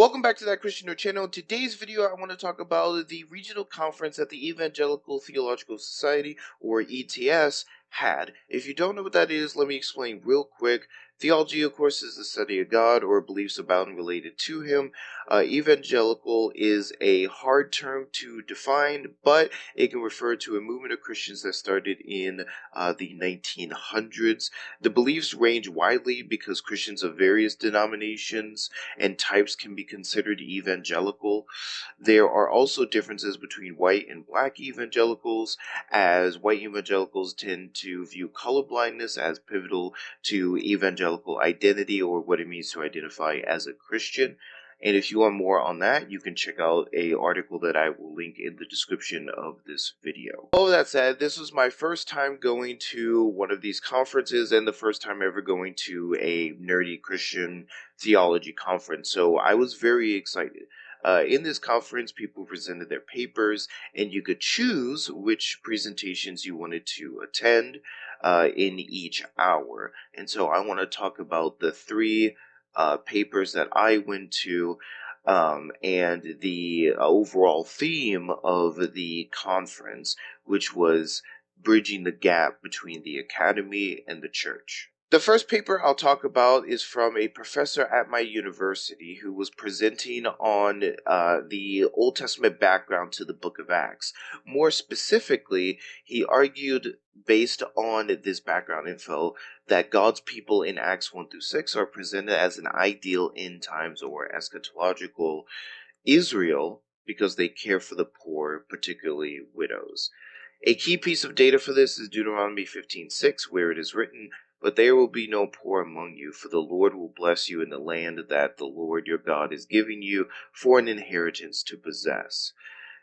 Welcome back to That Christian Nerd channel. In today's video, I want to talk about the regional conference that the Evangelical Theological Society, or ETS, had. If you don't know what that is, let me explain real quick. Theology, of course, is the study of God or beliefs about and related to Him. Evangelical is a hard term to define, but it can refer to a movement of Christians that started in the 1900s. The beliefs range widely because Christians of various denominations and types can be considered evangelical. There are also differences between white and black evangelicals, as white evangelicals tend to view colorblindness as pivotal to evangelical identity, or what it means to identify as a Christian. And if you want more on that, you can check out an article that I will link in the description of this video. All that said, this was my first time going to one of these conferences and the first time ever going to a nerdy Christian theology conference, so I was very excited. In this conference, people presented their papers, and you could choose which presentations you wanted to attend in each hour. And so I want to talk about the three papers that I went to and the overall theme of the conference, which was bridging the gap between the academy and the church. The first paper I'll talk about is from a professor at my university who was presenting on the Old Testament background to the book of Acts. More specifically, he argued, based on this background info, that God's people in Acts 1 through 6 are presented as an ideal end times or eschatological Israel because they care for the poor, particularly widows. A key piece of data for this is Deuteronomy 15:6, where it is written, "But there will be no poor among you, for the Lord will bless you in the land that the Lord your God is giving you for an inheritance to possess."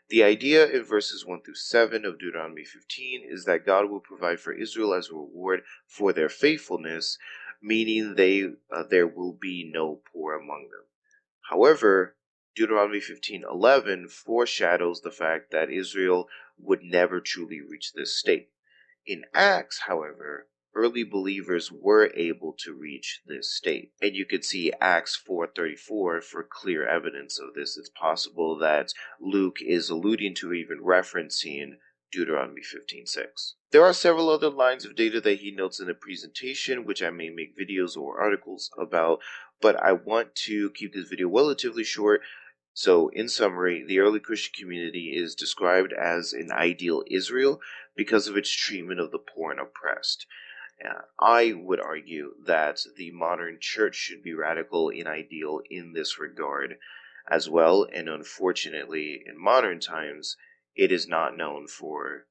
The idea in verses 1 through 7 of Deuteronomy 15 is that God will provide for Israel as a reward for their faithfulness, meaning there will be no poor among them. However, Deuteronomy 15:11 foreshadows the fact that Israel would never truly reach this state. In Acts, however, early believers were able to reach this state. And you could see Acts 4:34 for clear evidence of this. It's possible that Luke is alluding to, even referencing, Deuteronomy 15:6. There are several other lines of data that he notes in the presentation, which I may make videos or articles about, but I want to keep this video relatively short. So, in summary, the early Christian community is described as an ideal Israel because of its treatment of the poor and oppressed. I would argue that the modern church should be radical and ideal in this regard as well, and unfortunately, in modern times, it is not known for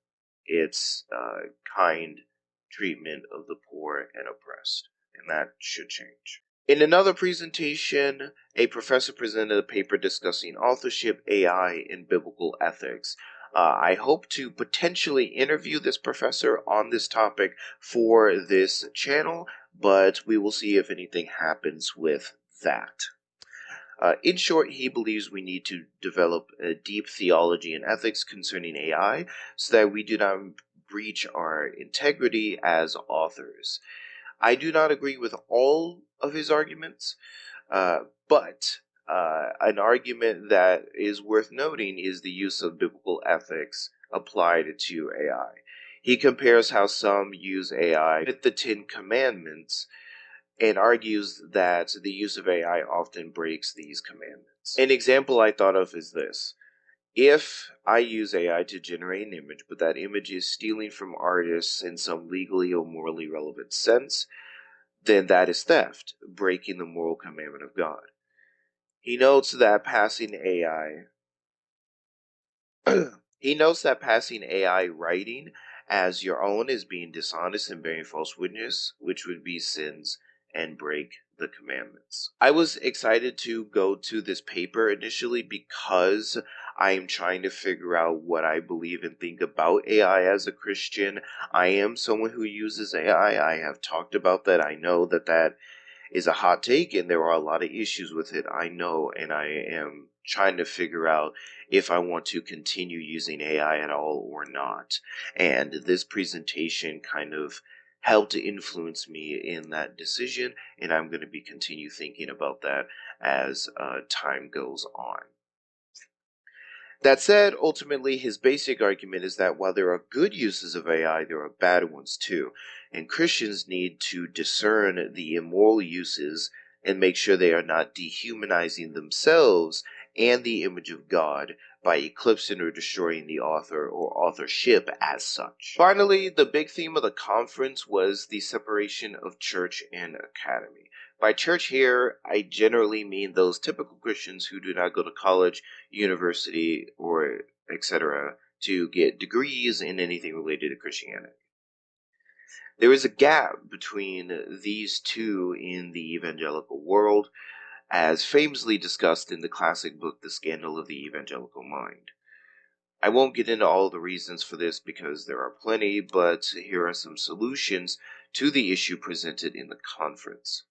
its kind treatment of the poor and oppressed, and that should change. In another presentation, a professor presented a paper discussing authorship, AI, and biblical ethics. I hope to potentially interview this professor on this topic for this channel, but we will see if anything happens with that. In short, he believes we need to develop a deep theology and ethics concerning AI so that we do not breach our integrity as authors. I do not agree with all of his arguments, but an argument that is worth noting is the use of biblical ethics applied to AI. He compares how some use AI with the Ten Commandments and argues that the use of AI often breaks these commandments. An example I thought of is this. If I use AI to generate an image, but that image is stealing from artists in some legally or morally relevant sense, then that is theft, breaking the moral commandment of God. He notes that passing AI writing as your own is being dishonest and bearing false witness, which would be sins and break the commandments. I was excited to go to this paper initially because I am trying to figure out what I believe and think about AI as a Christian. I am someone who uses AI. I have talked about that. I know that that is a hot take and there are a lot of issues with it. I know, and I am trying to figure out if I want to continue using AI at all or not. And this presentation kind of helped to influence me in that decision, and I'm going to be continue thinking about that as time goes on. That said, ultimately, his basic argument is that while there are good uses of AI, there are bad ones too, and Christians need to discern the immoral uses and make sure they are not dehumanizing themselves and the image of God by eclipsing or destroying the author or authorship as such. Finally, the big theme of the conference was the separation of church and academy. By church here, I generally mean those typical Christians who do not go to college, university, or etc. to get degrees in anything related to Christianity. There is a gap between these two in the evangelical world, as famously discussed in the classic book The Scandal of the Evangelical Mind. I won't get into all the reasons for this because there are plenty, but here are some solutions to the issue presented in the conference.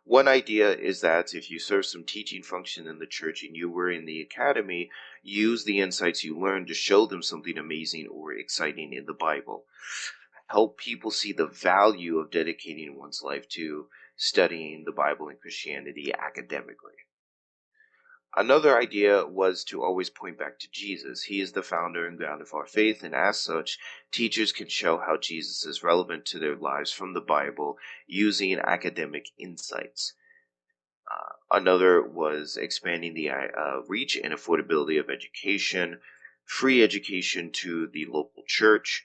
One idea is that if you serve some teaching function in the church and you were in the academy, use the insights you learned to show them something amazing or exciting in the Bible. Help people see the value of dedicating one's life to studying the Bible and Christianity academically. Another idea was to always point back to Jesus. He is the founder and ground of our faith, and as such, teachers can show how Jesus is relevant to their lives from the Bible using academic insights. Another was expanding the reach and affordability of education, free education to the local church,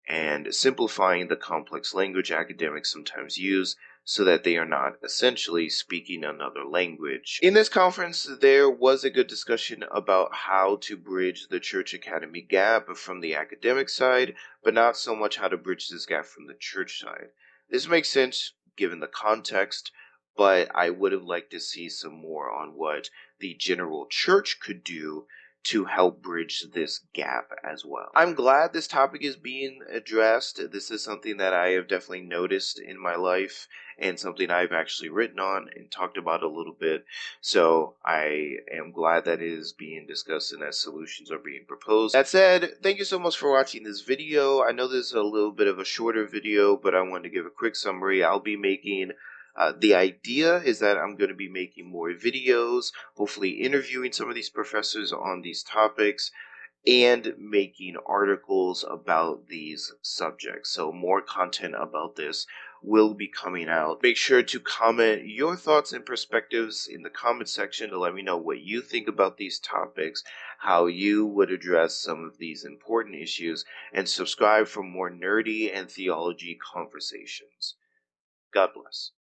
and simplifying the complex language academics sometimes use so that they are not essentially speaking another language. In this conference, there was a good discussion about how to bridge the church academy gap from the academic side, but not so much how to bridge this gap from the church side. This makes sense given the context, but I would have liked to see some more on what the general church could do to help bridge this gap as well. I'm glad this topic is being addressed. This is something that I have definitely noticed in my life and something I've actually written on and talked about a little bit. So I am glad that it is being discussed and that solutions are being proposed. That said, thank you so much for watching this video. I know this is a little bit of a shorter video, but I wanted to give a quick summary. I'll be making the idea is that I'm going to be making more videos, hopefully interviewing some of these professors on these topics, and making articles about these subjects. So more content about this will be coming out. Make sure to comment your thoughts and perspectives in the comment section to let me know what you think about these topics, how you would address some of these important issues, and subscribe for more nerdy and theology conversations. God bless.